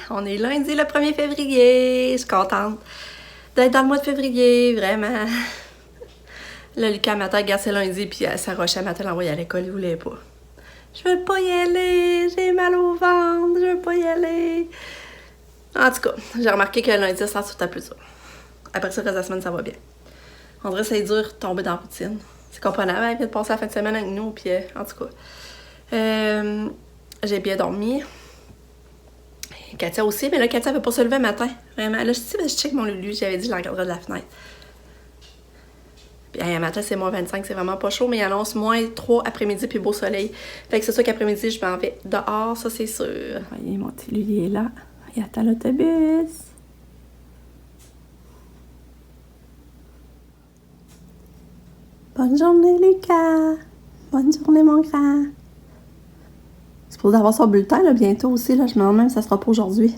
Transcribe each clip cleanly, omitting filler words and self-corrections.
On est lundi le 1er février. Je suis contente d'être dans le mois de février, vraiment. Là, Lucas, matin, regarde, c'est lundi, puis Sarah Rocha, matin, l'envoyer à l'école, il voulait pas. Je veux pas y aller, j'ai mal au ventre, je veux pas y aller. En tout cas, j'ai remarqué que lundi, ça tout à plus dur. Après ça, le reste de la semaine, ça va bien. On dirait que c'est dur de tomber dans la routine. C'est comprenable, elle vient de passer la fin de semaine avec nous, puis en tout cas. J'ai bien dormi. Katia aussi, mais là, Katia ne veut pas se lever le matin. Vraiment. Là, je check mon Lulu, j'avais dit, je la regarderai de la fenêtre. Puis, un matin, c'est moins 25, c'est vraiment pas chaud, mais il annonce moins 3 après-midi, puis beau soleil. Fait que c'est sûr qu'après-midi, je m'en vais dehors, ça, c'est sûr. Voyez, mon petit Lulu est là. Il attend l'autobus. Bonne journée, Lucas. Bonne journée, mon grand. C'est supposé avoir son bulletin là, bientôt aussi. Là. Je me demande même si ça sera pas aujourd'hui.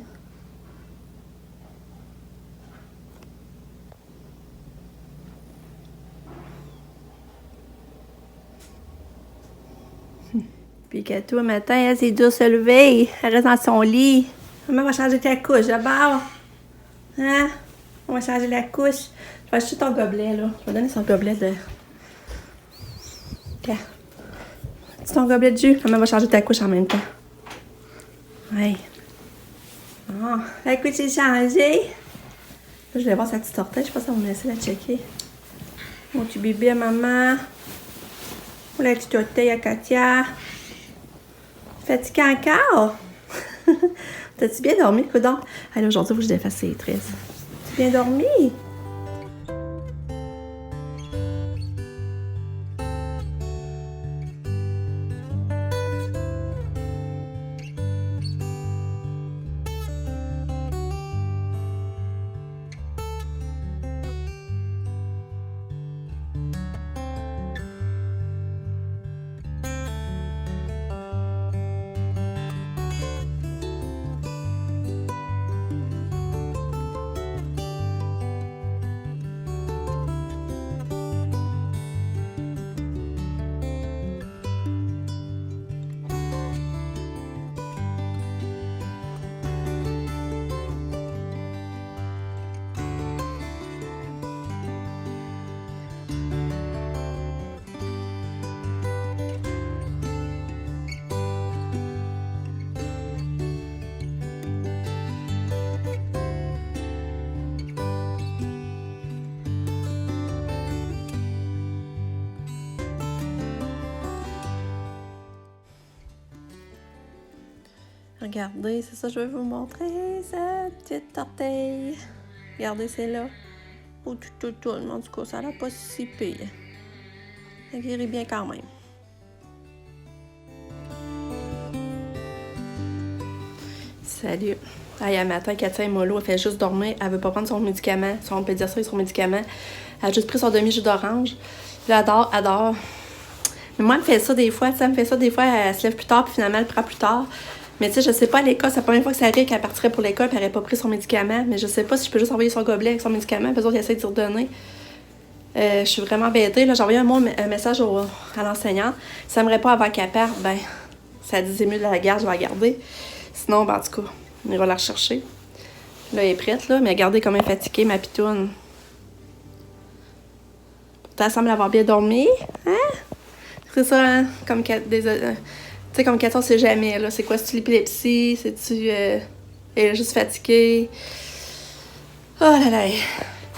Puis que toi, matin, elle s'est dû se lever. Elle reste dans son lit. Maman va changer ta couche d'abord. Hein? On va changer la couche. Je vais acheter ton gobelet, là. Je vais donner son gobelet de... Okay. C'est ton gobelet de jus. Maman va changer ta couche en même temps. Ouais. Oh, la couche est changée. Là, je vais voir sa petite orteille. Je sais pas si on va me laisser la checker. Mon petit bébé à maman. Oh, la petite orteille à Katia. Fatiguée encore? T'as-tu bien dormi, coudonc? Allez, aujourd'hui, il faut que je défasse ses tresses. T'as bien dormi? Regardez, c'est ça que je vais vous montrer, cette petite orteille. Regardez, c'est là. Oh, tout, en tout cas, ça a l'air pas si pire. Ça guérit bien quand même. Salut. Hey, un matin, Katia est mollo, elle fait juste dormir. Elle veut pas prendre son médicament, son pédiatrie, son médicament. Elle a juste pris son demi-jus d'orange. Puis elle adore. Mais moi, elle me fait ça des fois, elle se lève plus tard, puis finalement, elle prend plus tard. Mais tu sais, je sais pas à l'école, c'est la première fois que ça arrive qu'elle partirait pour l'école et elle n'aurait pas pris son médicament. Mais je sais pas si je peux juste envoyer son gobelet avec son médicament, puis eux autres, ils essaient de s'y redonner. Je suis vraiment embêtée. Là, j'ai envoyé un message à l'enseignant. Si elle m'aimerait pas avant qu'elle parte, ben, ça disait mieux de la garde, je vais la garder. Sinon, ben, en tout cas, on ira la rechercher. Là, elle est prête, là, mais regardez comme elle est fatiguée, ma pitoune. Pourtant, elle semble avoir bien dormi. Hein? C'est ça, hein? Comme tu sais, comme Katia, on sait jamais, là. C'est quoi, c'est-tu l'épilepsie? C'est-tu... elle est juste fatiguée? Oh là là! Tu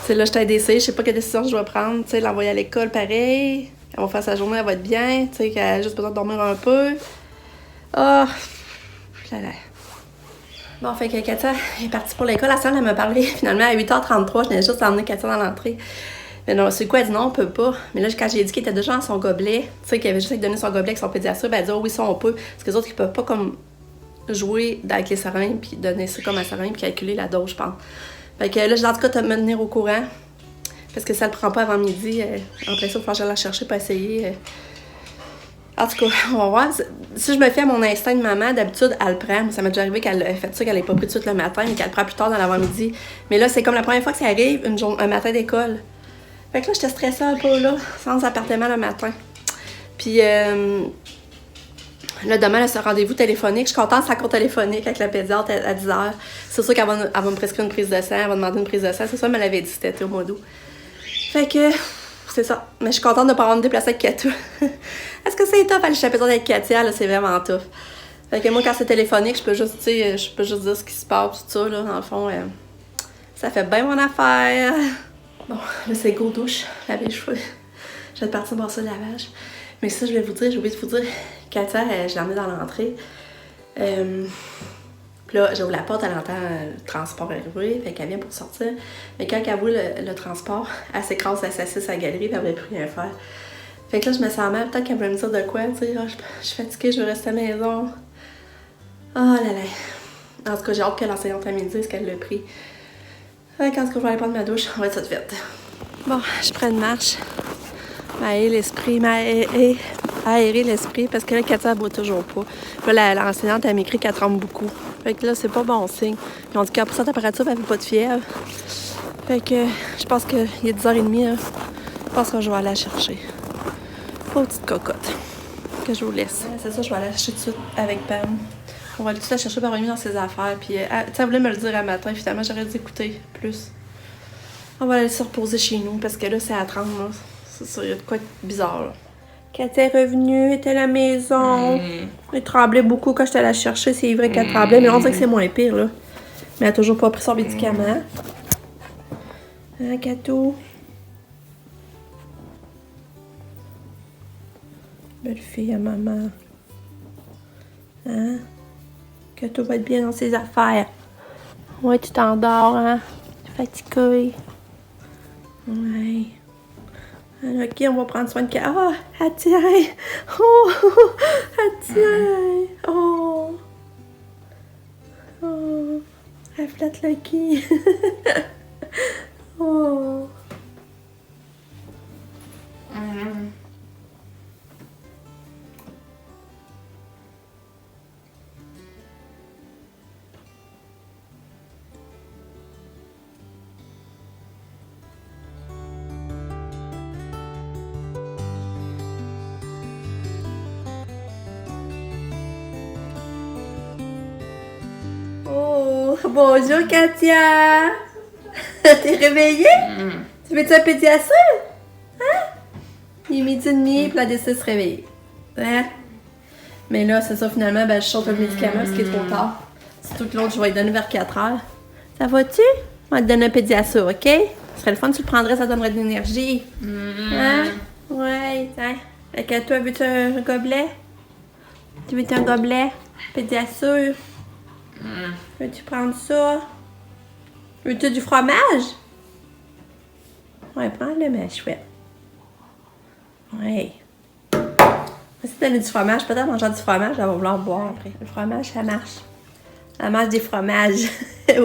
sais, là, je t'ai décidé, je sais pas quelle décision je dois prendre. Tu sais, l'envoyer à l'école, pareil. Elle va faire sa journée, elle va être bien. Tu sais, qu'elle a juste besoin de dormir un peu. Oh! Là là. Bon, fait que Katia est partie pour l'école. La salle, elle m'a parlé finalement à 8h33. Je venais juste emmener Katia dans l'entrée. Mais non, c'est quoi? Elle dit non, on peut pas. Mais là, quand j'ai dit qu'il était déjà dans son gobelet, tu sais, qu'il avait juste donné son gobelet avec son pédiatre, ben elle dit oh oui, ça on peut. Parce que les autres, ils peuvent pas comme jouer avec les seringues, puis donner ça comme à seringue, puis calculer la dose, je pense. Fait que là, j'ai en tout cas de me tenir au courant. Parce que ça le prend pas avant midi. En plein ça, il faut que j'aille la chercher pour essayer. En tout cas, on va voir. Si je me fie à mon instinct de maman, d'habitude, elle le prend. Ça m'est déjà arrivé qu'elle ait fait ça, qu'elle n'ait pas pris tout de suite le matin, mais qu'elle le prend plus tard dans l'avant-midi. Mais là, c'est comme la première fois que ça arrive, un matin d'école. Fait que là, j'étais stressée un peu, là, sans appartement le matin. Puis, Là, demain, elle a ce rendez-vous téléphonique. Je suis contente, c'est un cours téléphonique avec la pédiatre à 10h. C'est sûr qu'elle va me prescrire une prise de sang, elle va demander une prise de sang. C'est ça, elle me l'avait dit, c'était au mois d'août. Fait que, c'est ça. Mais je suis contente de ne pas avoir me déplacer avec Katou. Est-ce que c'est tough aller chez la pédiatre avec Katia? Là, c'est vraiment tough. Fait que moi, quand c'est téléphonique, je peux juste dire ce qui se passe, tout ça, là. Dans le fond, ça fait bien mon affaire. Bon, là, c'est go douche, laver les cheveux. Je vais partir passer le lavage. Mais ça, je vais vous dire, j'ai oublié de vous dire, Katia, je l'ai emmenée dans l'entrée. Puis là, j'ouvre la porte, elle entend le transport arriver, fait qu'elle vient pour sortir. Mais quand elle voit le transport, elle s'écrase, elle s'assise à la galerie, puis elle ne veut plus rien faire. Fait que là, je me sens mal, peut-être qu'elle voulait me dire de quoi, tu sais, je suis fatiguée, je veux rester à la maison. Oh là là. En tout cas, j'ai hâte que l'enseignante me dise qu'elle l'a pris. Quand je vais aller prendre ma douche, on va être ça de vite. Bon, je prends une marche. M'aérer l'esprit, parce que là, Katia, elle boit toujours pas. Puis là, l'enseignante, elle m'écrit qu'elle tremble beaucoup. Fait que là, c'est pas bon signe. Ils ont dit qu'après sa température, elle fait pas de fièvre. Fait que je pense qu'il est 10h30, là. Je pense que je vais aller la chercher. Pauvre petite cocotte. Que je vous laisse. C'est ça, je vais aller la chercher tout de suite avec Pam. On va aller tout la chercher par dans ses affaires. Puis, elle voulait me le dire un matin, finalement, j'aurais dû écouter plus. On va aller se reposer chez nous, parce que là, c'est à 30, là. C'est ça, il y a de quoi de bizarre, là. Katia est revenue, elle était à la maison. Elle tremblait beaucoup quand j'étais la chercher. C'est vrai qu'elle tremblait, mais on dirait que c'est moins pire, là. Mais elle a toujours pas pris son médicament. Hein, Katou? Belle fille à maman. Hein? Katou va être bien dans ses affaires. Ouais, tu t'endors, hein? Tu es fatiguée. Ouais. Alors, ok, on va prendre soin de Katia. Oh, elle tient. Oh, elle tient. Oh. Oh. Elle flatte Lucky. Oh. Oh, bonjour Katia! T'es réveillée? Tu veux-tu un pédiasure? Hein? Il est 12h30 puis elle décide de se réveiller. Hein? Mais là, c'est ça, finalement, ben, je saute le médicament parce qu'il est trop tard. Surtout que l'autre, je vais lui donner vers 4h. Ça va-tu? On va te donner un pédiasure, ok? Ce serait le fun, tu le prendrais, ça donnerait de l'énergie. Hein? Ouais, tiens. Fait que toi, veux-tu un gobelet? Tu veux un gobelet? Pédiasure? Veux-tu prendre ça? Veux-tu du fromage? Ouais, prends-le, ma chouette. Ouais. Si tu donnes du fromage, peut-être en mangeant du fromage, elle va vouloir boire après. Le fromage, ça marche. Elle mange des fromages.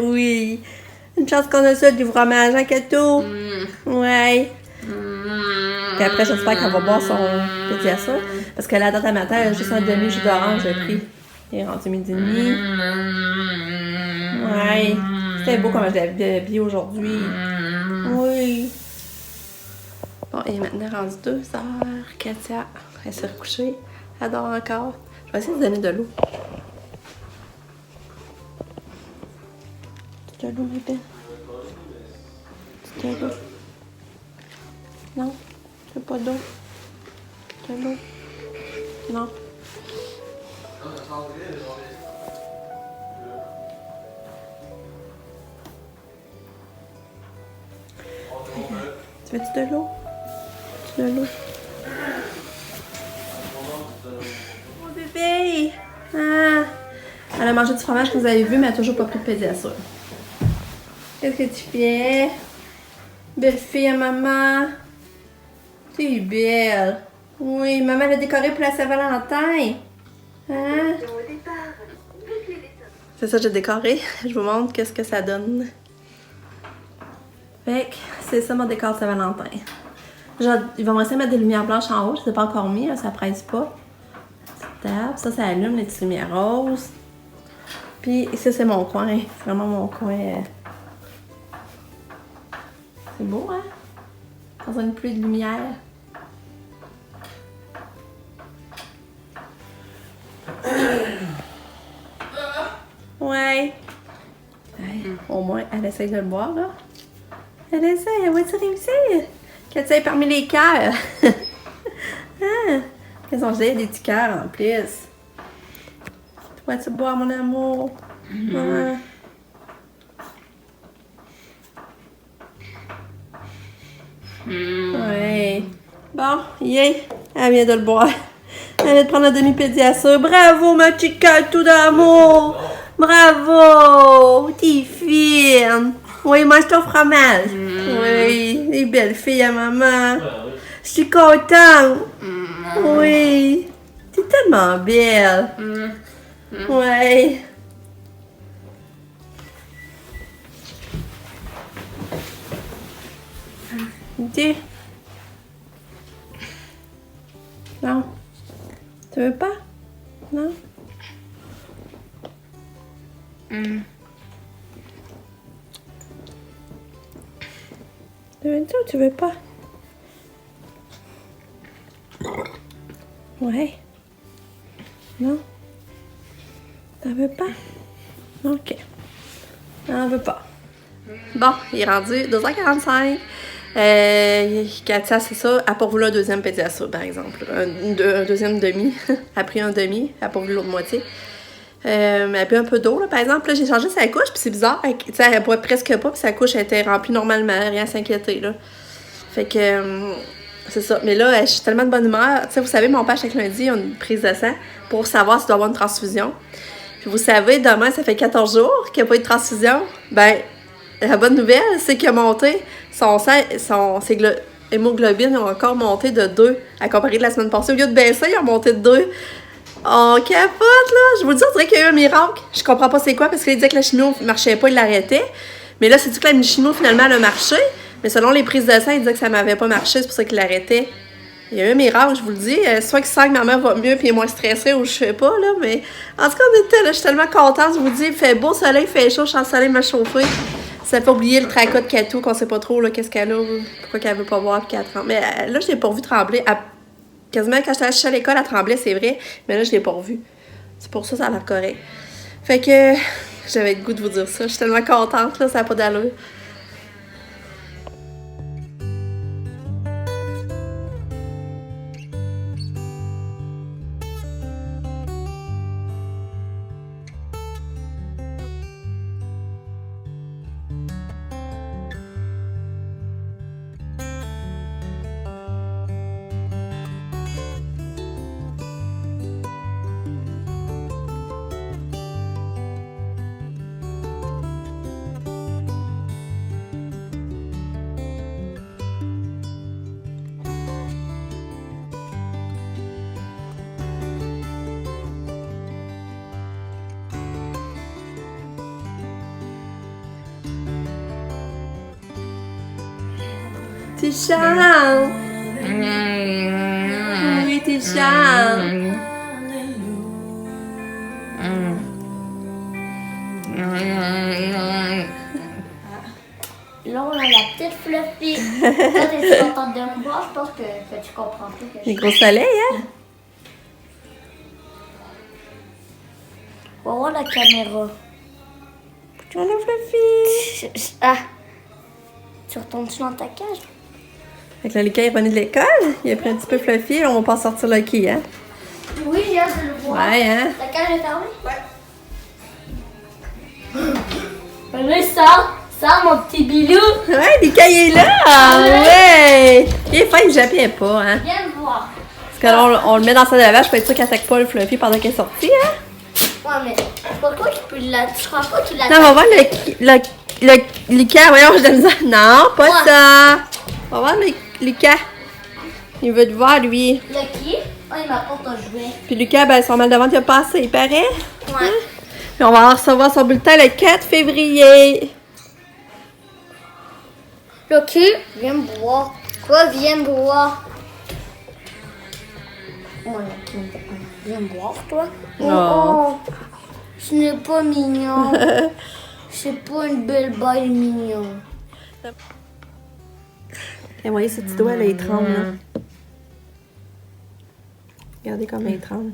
Oui. Une chance qu'on a ça, du fromage, hein, Katou? Ouais. Puis après, j'espère qu'elle va boire son pédiasure. Parce que là, dans ta matin, elle a juste un demi-jus d'orange, j'ai pris. Il est rendu 12h30. Ouais. C'était beau comme je l'avais habillé aujourd'hui. Oui. Bon, et maintenant, rendu 2h. Katia, elle s'est recouchée. Elle dort encore. Je vais essayer de donner de l'eau. De l'eau, ma belle. De l'eau. Non, je veux pas d'eau. De l'eau. Non. Tu veux-tu de l'eau? Tu veux de l'eau? Mon bébé! Ah! Elle a mangé du fromage que vous avez vu, mais elle n'a toujours pas pris de pédiasure. Qu'est-ce que tu fais? Belle fille à maman. T'es belle. Oui, maman l'a décoré pour la Saint-Valentin. Hein? C'est ça, j'ai décoré. Je vous montre qu'est-ce que ça donne. Fait que c'est ça mon décor de Saint-Valentin. Genre, il va me rester à mettre des lumières blanches en haut. Je ne les ai pas encore mis, là, ça presse pas. Ça, ça allume les petites lumières roses. Puis ça, c'est mon coin. C'est vraiment mon coin. C'est beau, hein? Dans une pluie de lumière. Ouais. Au moins, elle essaye de le boire, là. Elle essaye, elle va-tu réussir? Qu'elle essaye parmi les cœurs. Hein? Qu'elles ont des petits cœurs en plus. Tu vas-tu boire, mon amour? Ouais. Ouais. Bon, yeah. Elle vient de le boire. Elle vient de prendre la demi-pédiassure. Bravo, ma petite tout d'amour. Bravo. T'es fine. Oui, mange ton fromage. Oui, les belles filles à maman. Je suis contente. Oui. T'es tellement belle. Ouais. Tu... Non. Tu veux pas? Non? Tu veux ça ou tu veux pas? Ouais. Non? T'en veux pas? Ok. T'en veux pas. Bon, il est rendu 2h45. Katia, c'est ça, elle n'a pas voulu un deuxième pédiassure, par exemple. Un deuxième demi. Elle a pris un demi, elle n'a pas voulu l'autre moitié. Elle a bu un peu d'eau, là, par exemple. Là, j'ai changé sa couche, puis c'est bizarre. Elle boit presque pas, puis sa couche était remplie normalement, rien à s'inquiéter, là. Fait que, c'est ça. Mais là, je suis tellement de bonne humeur. Tu sais, vous savez, mon père, chaque lundi, a une prise de sang pour savoir s'il doit avoir une transfusion. Puis vous savez, demain, ça fait 14 jours qu'il n'y a pas eu de transfusion. Ben, la bonne nouvelle, c'est qu'il a monté ses hémoglobines ont encore monté de 2 à comparer de la semaine passée. Au lieu de baisser, il a monté de 2. On capote, là! Je vous dis, on dirait qu'il y a eu un miracle. Je comprends pas c'est quoi, parce qu'il disait que la chimio marchait pas, il l'arrêtait. Mais là, c'est-tu que la chimio, finalement, elle a marché? Mais selon les prises de sang, il disait que ça m'avait pas marché, c'est pour ça qu'il l'arrêtait. Il y a eu un miracle, je vous le dis. Soit qu'il sent que ma mère va mieux puis est moins stressée ou je sais pas, là. Mais en tout cas, je suis tellement contente. Je vous dis, il fait beau soleil, il fait chaud, je sens le soleil me chauffer. Ça fait oublier le tracas de Katou, qu'on sait pas trop, là, qu'est-ce qu'elle a, pourquoi qu'elle veut pas voir puis qu'elle tremble. Mais là, je l'ai pas revu trembler. Quasiment quand j'étais à l'école, elle tremblait, c'est vrai. Mais là, je l'ai pas revu. C'est pour ça que ça a l'air correct. Fait que j'avais le goût de vous dire ça. Je suis tellement contente, là, ça n'a pas d'allure. Tu chantes! Oui, tu chantes! Là, on a la petite Fluffy. Toi, t'es contente de me voir? Je pense que tu comprends plus que je Les gros soleils, hein? On va voir la caméra. On a Fluffy! Ah! Tu retournes-tu dans ta cage? Fait que là, Lucas est revenu de l'école. Il a pris un petit peu Fluffy. On va pas sortir Lucky, hein? Oui, j'ai hâte de le voir. Ouais, hein? La cage est fermée? Ouais. Mais ça, mon petit bilou. Ouais, Lucas, il est là! Ouais! Il est fin, il jappait pas, hein? Viens me voir. Parce que là, on le met dans sa lavage pour être sûr qu'il attaque pas le Fluffy pendant qu'il est sorti, hein? Ouais, mais pourquoi qu'il peut la... Je crois pas qu'il a... Non, on va voir le Lucas. Voyons, je donne ça. Non, pas Ouais. ça. On va voir le Lucas. Il veut te voir, lui. Lucky? Oh, il m'apporte un jouet. Puis Lucas, ben, son mal de ventre, il a passé, il paraît. Ouais. Puis on va recevoir son bulletin le 4 février. Lucky, viens me voir. Quoi, viens me voir? Oh, Lucky, viens me voir, toi. Oh. Ce n'est pas mignon. C'est pas une belle balle mignon. Et voyez, ce petit doigt, là, il tremble, là. Regardez comment il tremble.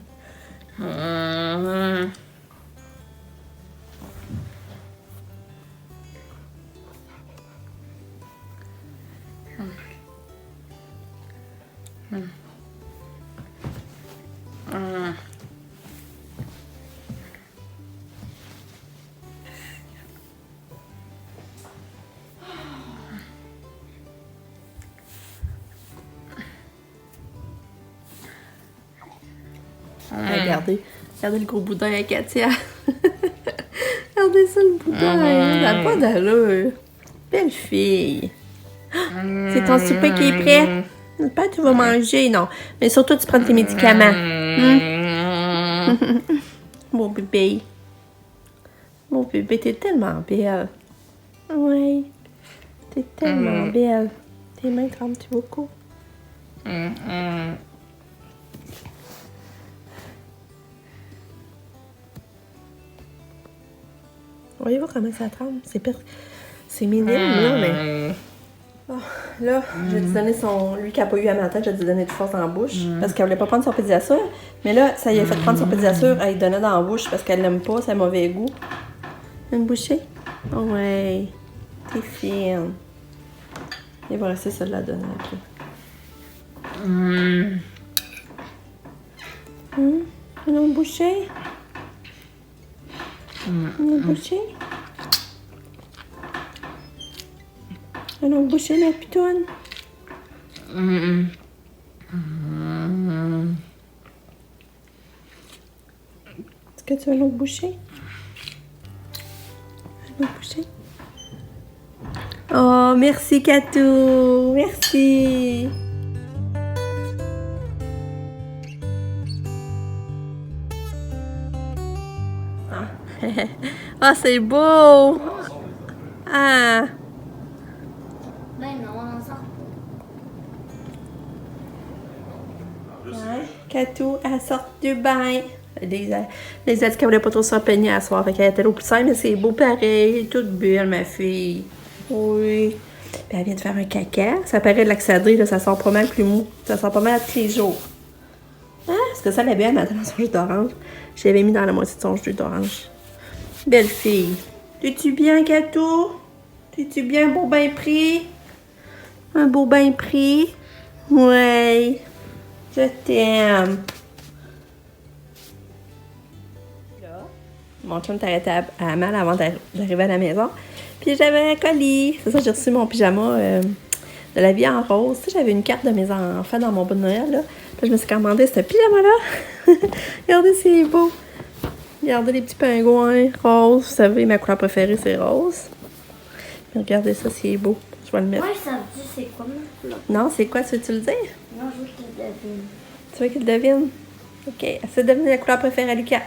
Regardez. Regardez le gros boudin à Katia. Regardez ça, le boudin. Ça n'a pas d'allure. Belle fille. C'est ton souper qui est prêt? Pas tu vas manger, non. Mais surtout, tu prends tes médicaments. Mon bébé. Mon bébé, t'es tellement belle. Oui. T'es tellement belle. Tes mains tremblent-tu beaucoup? Voyez-vous comment ça tremble? C'est minime, là, mais... Oh, là, je vais te donner lui qui n'a pas eu à matin, je vais te donner de force dans la bouche. Parce qu'elle voulait pas prendre son pédiassure. Mais là, ça y a fait prendre son pédiassure, elle lui donnait dans la bouche parce qu'elle l'aime pas, c'est mauvais goût. Une bouchée? Oh, ouais. T'es fine. Il va rester ça de la donner après. Une autre bouchée? Une autre bouchée? Une autre bouchée, ma pitoune? Est-ce que tu veux une autre bouchée? Une autre bouchée? Oh, merci Katou! Merci! Ah, c'est beau! Ah! Ben non, on en sort. Ouais. Katou, elle sort du bain. Les a dit qu'elle voulait pas trop se peigner à soir. Fait qu'elle était au poussin, mais c'est beau pareil. Toute belle, ma fille. Oui. Puis elle vient de faire un caca. Ça paraît de l'accédé, là. Ça sort pas mal plus mou. Ça sort pas mal à tous les jours. Hein? Est-ce que ça l'a bien matin dans son jus d'orange? Je l'avais mis dans la moitié de son jus d'orange. Belle fille. Es-tu bien, Katou? Es-tu bien, beau bain pris? Un beau bain pris? Ouais. Je t'aime. Mon chum t'arrêtait à mal avant d'arriver à la maison. Puis j'avais un colis. C'est ça, j'ai reçu mon pyjama de la vie en rose. Tu sais, j'avais une carte de mes enfants dans mon bon de Noël, là. Puis je me suis commandé ce pyjama-là. Regardez, c'est beau. Regardez les petits pingouins roses. Vous savez, ma couleur préférée, c'est rose. Puis regardez ça, c'est beau. Je vais le mettre. Ouais, ça me dit c'est quoi ma couleur? Non, c'est quoi? Tu veux-tu le dire? Non, je veux qu'il devine. Tu veux qu'il devine? OK. Essaie de deviner la couleur préférée à Lucas.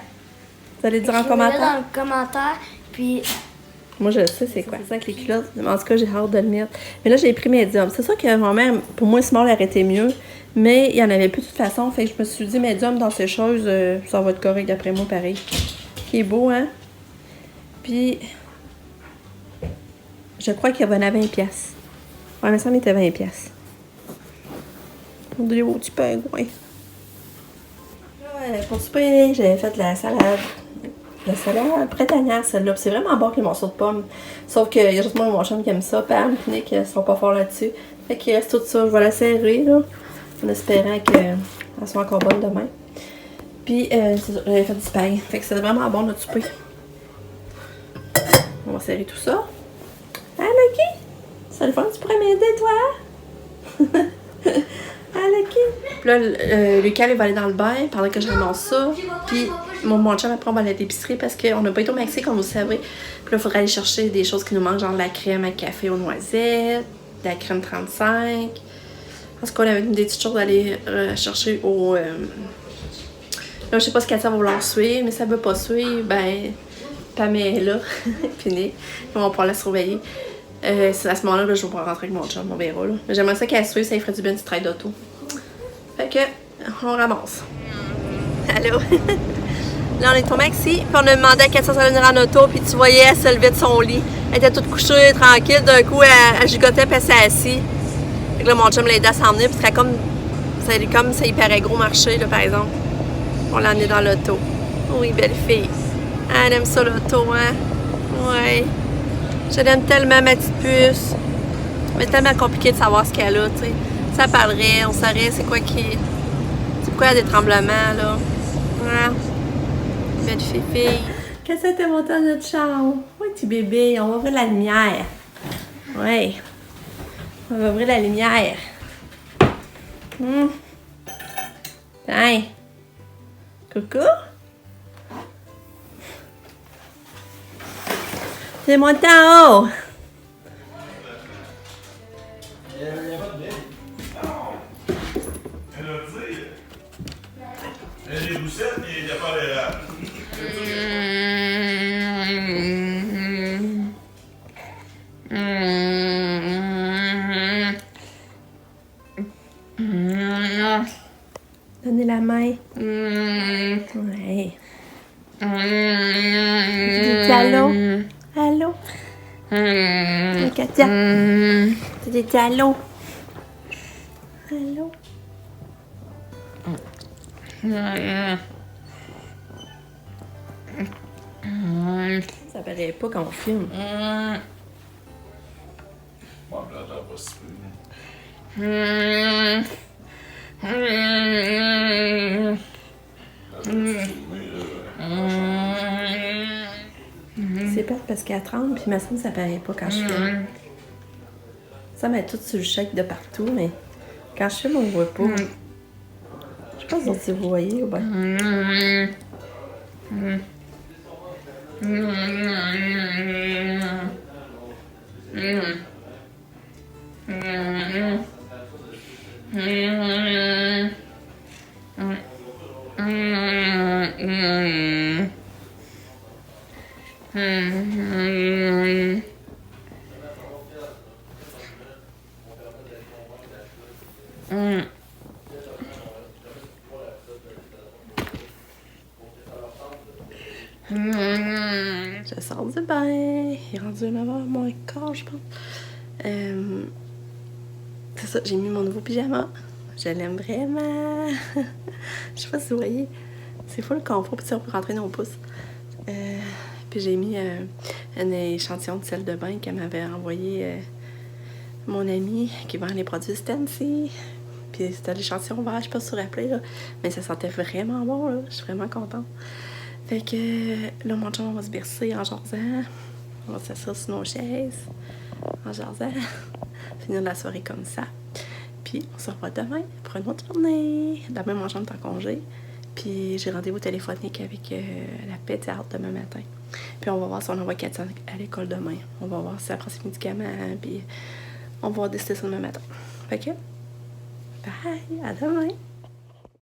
Vous allez dire en commentaire. Dans le commentaire, puis... Moi, je sais c'est quoi. C'est ça avec les culottes. En tout cas, j'ai hâte de le mettre. Mais là, j'ai pris médium. C'est sûr que ma mère, pour moi, small aurait été mieux. Mais il n'y en avait plus de toute façon. Fait que je me suis dit, médium dans ces choses, ça va être correct d'après moi, pareil. Qui est beau, hein? Puis, je crois qu'il revenait à 20$. Ouais, mais ça m'était 20$. Pour des beaux petits pingouins. Là, pour souper, j'avais fait la salade. La salade printanière, celle-là. C'est vraiment bon avec les morceaux de pommes. Sauf qu'il y a juste moi et mon chum qui aime ça. Pam et Nick ne sont pas forts là-dessus. Fait qu'il reste tout ça. Je vais la serrer, là. En espérant qu'elle soit encore bonne demain. Puis, j'avais fait du spag. Fait que c'est vraiment bon notre souper. On va serrer tout ça. Ah, Lucky! Ça le fun, tu pourrais m'aider, toi? Ah, Lucky! Puis là, Lucas, il va aller dans le bain pendant que je ramasse ça. Puis, mon chum, après, on va aller à l'épicerie parce qu'on n'a pas été au Mexique, comme vous savez. Puis là, il faudrait aller chercher des choses qui nous manquent, genre de la crème à café aux noisettes, de la crème 35. Parce qu'on avait des petites choses à aller chercher au... Là, je sais pas ce qu'elle va vouloir suivre, mais si elle veut pas suivre, ben, Pamela est là. Puis Nick, on va pouvoir la surveiller. C'est à ce moment-là, je vais pouvoir rentrer avec mon chum, on verra. Là. Mais j'aimerais ça qu'elle suive, ça lui ferait du bien du travail d'auto. Fait que, on ramasse. Allô? Là, on est au Maxi, puis on a demandé à Katia de venir en auto, puis tu voyais, elle se levait de son lit. Elle était toute couchée, tranquille. D'un coup, elle gigotait, puis elle s'est assise. Fait que là, mon chum l'a aidé à s'emmener, puis c'était comme ça y paraît gros marché, là, par exemple. On l'a emmené dans l'auto. Oui, belle fille. Elle aime ça, l'auto, hein? Ouais. Je l'aime tellement, ma petite puce. Mais c'est tellement compliqué de savoir ce qu'elle a, tu sais. Ça parlerait, on saurait c'est quoi qui... C'est pourquoi il y a des tremblements, là. Ouais. Belle fille. Qu'est-ce que t'es monté dans notre chambre? Oui, petit bébé, on va ouvrir la lumière. Oui. On va ouvrir la lumière. Tiens. Coucou? Viens monter en haut! Les roussettes, il n'y a pas les... Donnez la main. Ouais. Tu dis allô? Allô? Katia? Tu dis allô? Allô? Ça paraît pas quand on filme. Bon, là, j'en pas si peu. C'est plate parce qu'elle tremble, puis ma semble ça paraît pas quand je filme. Ça met tout sur le chèque de partout, mais quand je filme, on voit pas. Je sais pas si vous voyez ou bien. Je sors du bain. Il est rendu 9h moins quart, je pense. C'est ça, j'ai mis mon nouveau pyjama. Je l'aime vraiment. Je sais pas si vous voyez. C'est full confort, puis on peut rentrer nos pouces. Puis j'ai mis un échantillon de sel de bain qu'elle m'avait envoyé mon ami qui vend les produits Stancy. Puis c'était l'échantillon vert, je sais pas sur Apple, là. Mais ça sentait vraiment bon, là. Je suis vraiment contente. Fait que là, mon chum, on va se bercer en jasant. On va s'asseoir sur nos chaises en jasant. Finir la soirée comme ça. Puis on se revoit demain pour une autre journée. Demain, mon chum est en congé. Puis j'ai rendez-vous téléphonique avec la pédiatre demain matin. Puis on va voir si on envoie Katia à l'école demain. On va voir si elle prend ses médicaments. Puis on va décider ça demain matin. Fait que, bye, à demain.